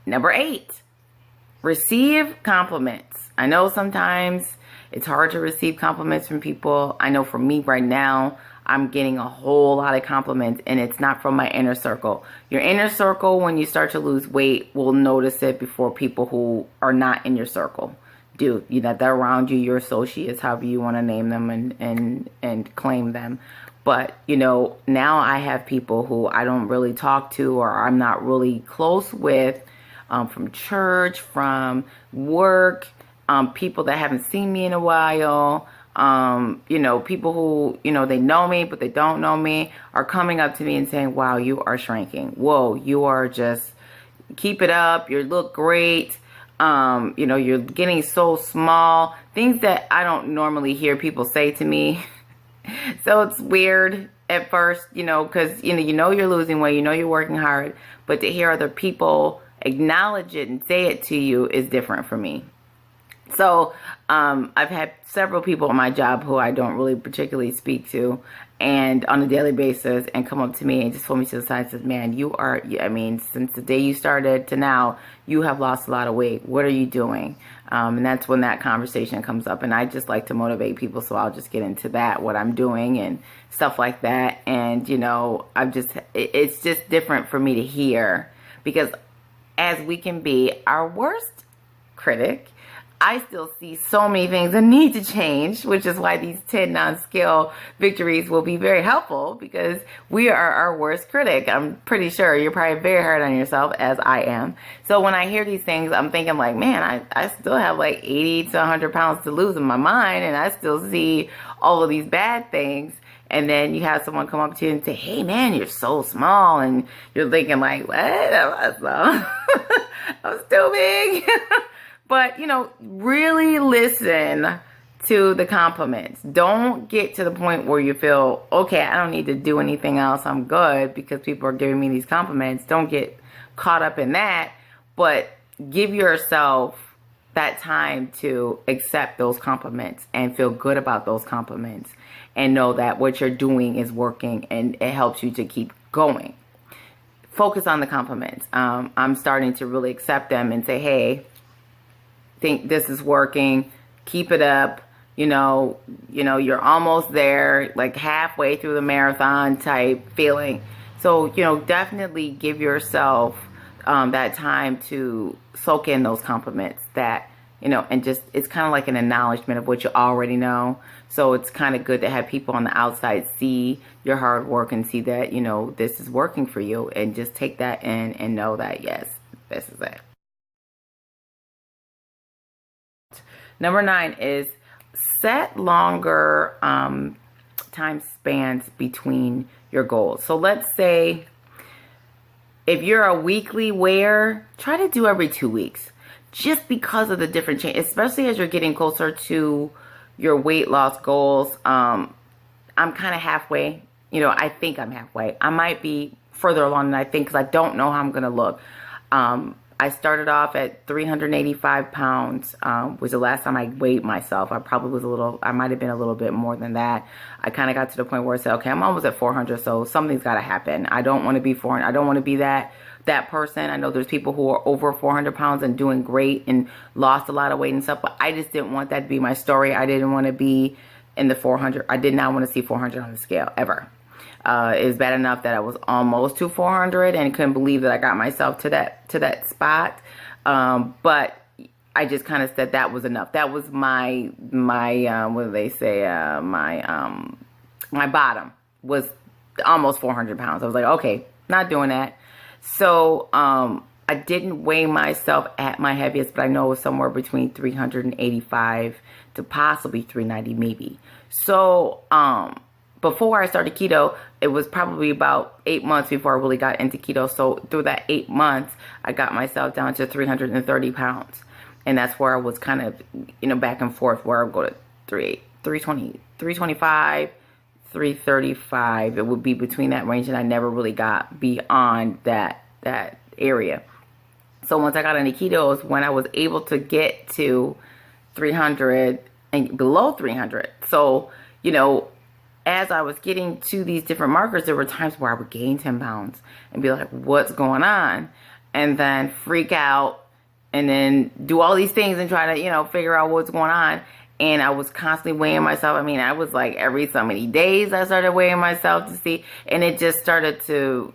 Number 8, receive compliments. I know sometimes it's hard to receive compliments from people. I know for me right now, I'm getting a whole lot of compliments, and it's not from my inner circle. Your inner circle, when you start to lose weight, will notice it before people who are not in your circle do. You know, they're around you, your associates, however you want to name them and claim them. But, you know, now I have people who I don't really talk to or I'm not really close with, from church, from work, people that haven't seen me in a while, you know, people who, you know, they know me, but they don't know me, are coming up to me and saying, wow, you are shrinking. Whoa, you are just, keep it up. You look great. You know, you're getting so small. Things that I don't normally hear people say to me. So it's weird at first, you know, because, you know you're losing weight, you know you're working hard, but to hear other people acknowledge it and say it to you is different for me. So I've had several people at my job who I don't really particularly speak to and on a daily basis and come up to me and just pull me to the side and says, man, you are, I mean, since the day you started to now, you have lost a lot of weight. What are you doing? And that's when that conversation comes up. And I just like to motivate people. So I'll just get into that, what I'm doing and stuff like that. And, you know, it's just different for me to hear because as we can be our worst critic, I still see so many things that need to change, which is why these 10 non-scale victories will be very helpful because we are our worst critic. I'm pretty sure you're probably very hard on yourself, as I am. So when I hear these things, I'm thinking like, man, I still have like 80 to 100 pounds to lose in my mind, and I still see all of these bad things. And then you have someone come up to you and say, hey, man, you're so small. And you're thinking like, what? I'm still big. But, you know, really listen to the compliments. Don't get to the point where you feel, okay, I don't need to do anything else. I'm good because people are giving me these compliments. Don't get caught up in that, but give yourself that time to accept those compliments and feel good about those compliments and know that what you're doing is working and it helps you to keep going. Focus on the compliments. I'm starting to really accept them and say, hey, think this is working, keep it up, you know, you're almost there, like halfway through the marathon type feeling. So, you know, definitely give yourself that time to soak in those compliments that, you know, and just, it's kind of like an acknowledgement of what you already know. So it's kind of good to have people on the outside see your hard work and see that, you know, this is working for you, and just take that in and know that, yes, this is it. Number 9 is set longer time spans between your goals. So let's say if you're a weekly wearer, try to do every 2 weeks, just because of the different change, especially as you're getting closer to your weight loss goals. I'm kind of halfway. You know, I think I'm halfway. I might be further along than I think because I don't know how I'm going to look. I started off at 385 pounds, was the last time I weighed myself. I probably was I might have been a little bit more than that. I kind of got to the point where I said, okay, I'm almost at 400, so something's got to happen. I don't want to be 400. I don't want to be that person. I know there's people who are over 400 pounds and doing great and lost a lot of weight and stuff, but I just didn't want that to be my story. I didn't want to be in the 400. I did not want to see 400 on the scale, ever. It was bad enough that I was almost to 400 and couldn't believe that I got myself to that spot. But I just kind of said that was enough. That was my what do they say? My bottom was almost 400 pounds. I was like, okay, not doing that. So I didn't weigh myself at my heaviest, but I know it was somewhere between 385 to possibly 390 maybe. So before I started keto, it was probably about 8 months before I really got into keto. So through that 8 months, I got myself down to 330 pounds. And that's where I was kind of, you know, back and forth, where I would go to 320, 325, 335. It would be between that range, and I never really got beyond that area. So once I got into keto is when I was able to get to 300 and below 300. So, you know, as I was getting to these different markers, there were times where I would gain 10 pounds and be like, what's going on? and then freak out and then do all these things and try to, figure out what's going on. And I was constantly weighing myself. I mean, I was like every so many days I started weighing myself to see, and it just started to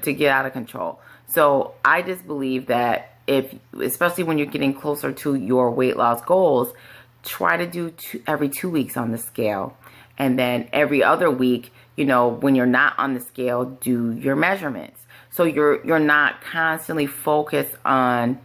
get out of control. So I just believe that especially when you're getting closer to your weight loss goals, try to do every 2 weeks on the scale. And then every other week, when you're not on the scale, do your measurements. So you're not constantly focused on,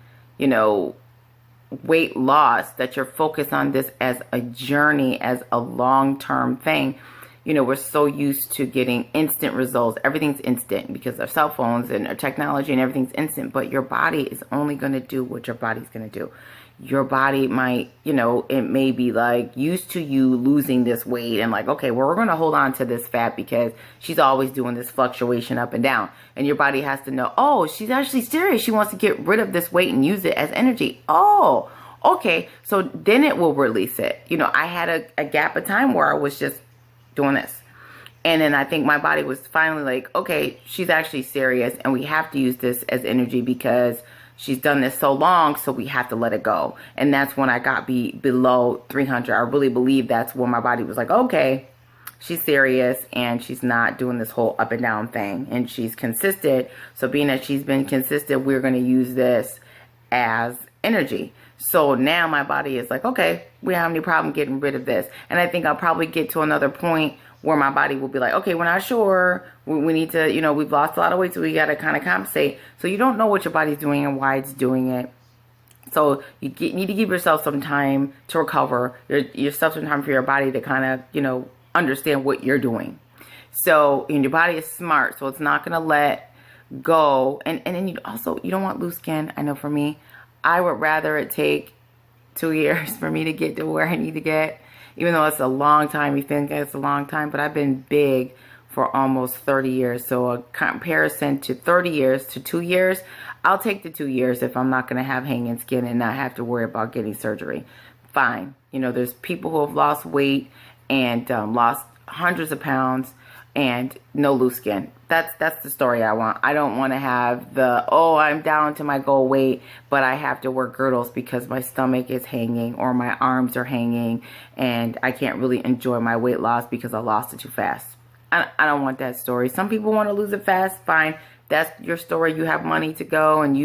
weight loss, that you're focused on this as a journey, as a long-term thing. We're so used to getting instant results. Everything's instant because of cell phones and our technology, and everything's instant. But your body is only going to do what your body's going to do. Your body might, it may be like used to you losing this weight and like, okay, well, we're going to hold on to this fat because she's always doing this fluctuation up and down. And your body has to know, oh, she's actually serious. She wants to get rid of this weight and use it as energy. Oh, okay. So then it will release it. I had a gap of time where I was just doing this. And then I think my body was finally like, okay, she's actually serious and we have to use this as energy because she's done this so long, so we have to let it go. And that's when I got below 300. I really believe that's when my body was like, okay, she's serious and she's not doing this whole up and down thing. And she's consistent. So being that she's been consistent, we're going to use this as energy. So now my body is like, okay, we don't have any problem getting rid of this. And I think I'll probably get to another point where my body will be like, okay, we're not sure. We need to, we've lost a lot of weight, so we got to kind of compensate. So you don't know what your body's doing and why it's doing it. So you need to give yourself some time to recover, yourself some time for your body to kind of, understand what you're doing. So your body is smart, so it's not going to let go. And then you don't want loose skin. I know for me, I would rather it take 2 years for me to get to where I need to get. Even though it's a long time, you think it's a long time, but I've been big for almost 30 years. So a comparison to 30 years to 2 years, I'll take the 2 years if I'm not going to have hanging skin and not have to worry about getting surgery. Fine. there's people who have lost weight and lost hundreds of pounds and no loose skin. That's the story I want. I don't want to have I'm down to my goal weight, but I have to wear girdles because my stomach is hanging or my arms are hanging and I can't really enjoy my weight loss because I lost it too fast. I don't want that story. Some people want to lose it fast. Fine. That's your story. You have money to go and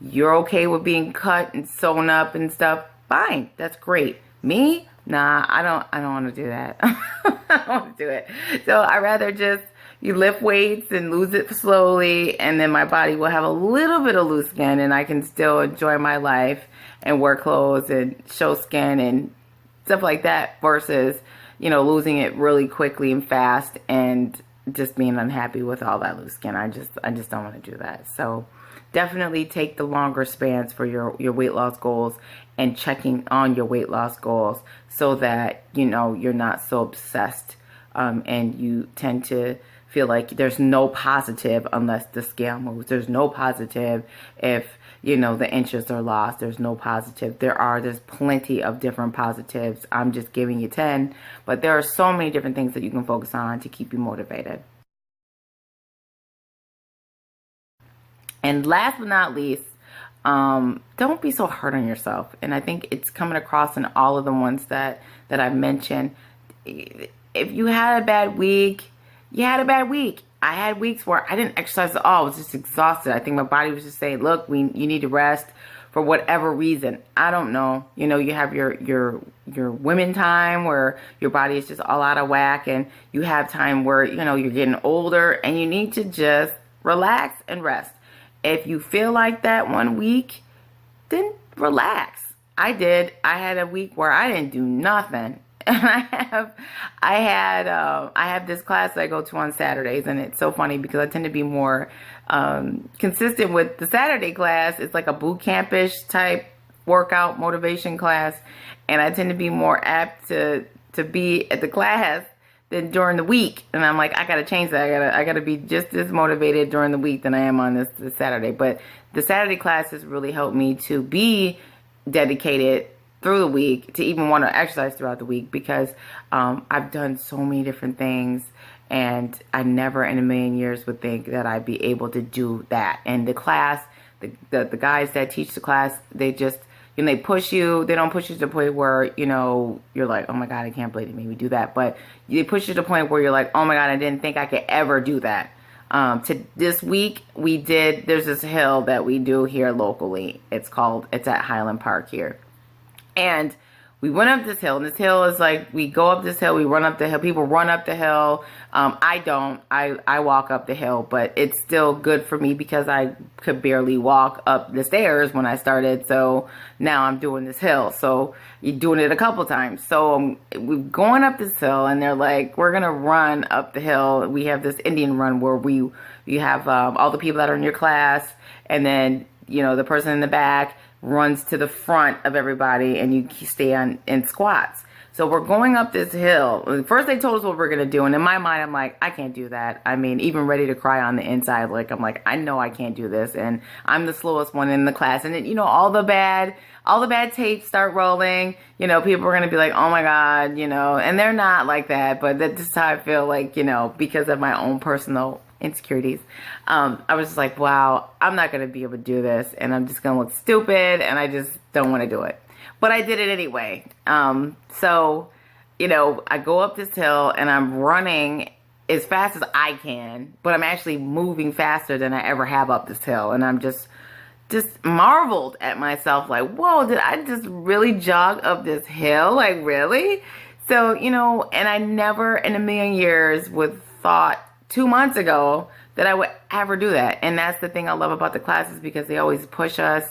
you're okay with being cut and sewn up and stuff. Fine. That's great. Me? Nah, I don't want to do that. I don't want to do it. So I rather just you lift weights and lose it slowly, and then my body will have a little bit of loose skin, and I can still enjoy my life and wear clothes and show skin and stuff like that. Versus, losing it really quickly and fast and just being unhappy with all that loose skin. I just don't want to do that. So definitely take the longer spans for your weight loss goals and checking on your weight loss goals so that, you're not so obsessed and you tend to feel like there's no positive unless the scale moves. There's no positive if, the inches are lost. There's no positive. There's plenty of different positives. I'm just giving you 10, but there are so many different things that you can focus on to keep you motivated. And last but not least, don't be so hard on yourself. And I think it's coming across in all of the ones that I've mentioned. If you had a bad week, you had a bad week. I had weeks where I didn't exercise at all. I was just exhausted. I think my body was just saying, look, you need to rest for whatever reason. I don't know. You have your women time where your body is just all out of whack, and you have time where, you're getting older and you need to just relax and rest. If you feel like that one week, then relax. I did. I had a week where I didn't do nothing. And I have this class that I go to on Saturdays, and it's so funny because I tend to be more consistent with the Saturday class. It's like a boot campish type workout motivation class, and I tend to be more apt to be at the class than during the week. And I'm like, I gotta change that. I gotta be just as motivated during the week than I am on this Saturday. But the Saturday classes really helped me to be dedicated through the week, to even want to exercise throughout the week, because I've done so many different things, and I never in a million years would think that I'd be able to do that. And the the guys that teach the class, they just, they push you. They don't push you to the point where, you're like, oh my God, I can't believe they made me do that. But they push you to the point where you're like, oh my God, I didn't think I could ever do that. To this week, there's this hill that we do here locally. It's at Highland Park here. And we went up this hill, and this hill is like, we go up this hill, we run up the hill. People run up the hill. I don't. I walk up the hill, but it's still good for me because I could barely walk up the stairs when I started. So now I'm doing this hill. So you're doing it a couple times. So we're going up this hill, and they're like, we're going to run up the hill. We have this Indian run where you have all the people that are in your class, and then, the person in the back runs to the front of everybody, and you stay in squats. So we're going up this hill. First they told us what we're going to do. And in my mind, I'm like, I can't do that. I mean, even ready to cry on the inside. Like, I'm like, I know I can't do this. And I'm the slowest one in the class. And then, all the bad tapes start rolling. People are going to be like, oh my God, and they're not like that. But that's just how I feel, like, because of my own personal insecurities. I was just like, wow, I'm not going to be able to do this, and I'm just going to look stupid, and I just don't want to do it. But I did it anyway. So, I go up this hill, and I'm running as fast as I can, but I'm actually moving faster than I ever have up this hill. And I'm just marveled at myself, like, whoa, did I just really jog up this hill? Like, really? So, and I never in a million years would thought 2 months ago that I would ever do that. And that's the thing I love about the classes, because they always push us.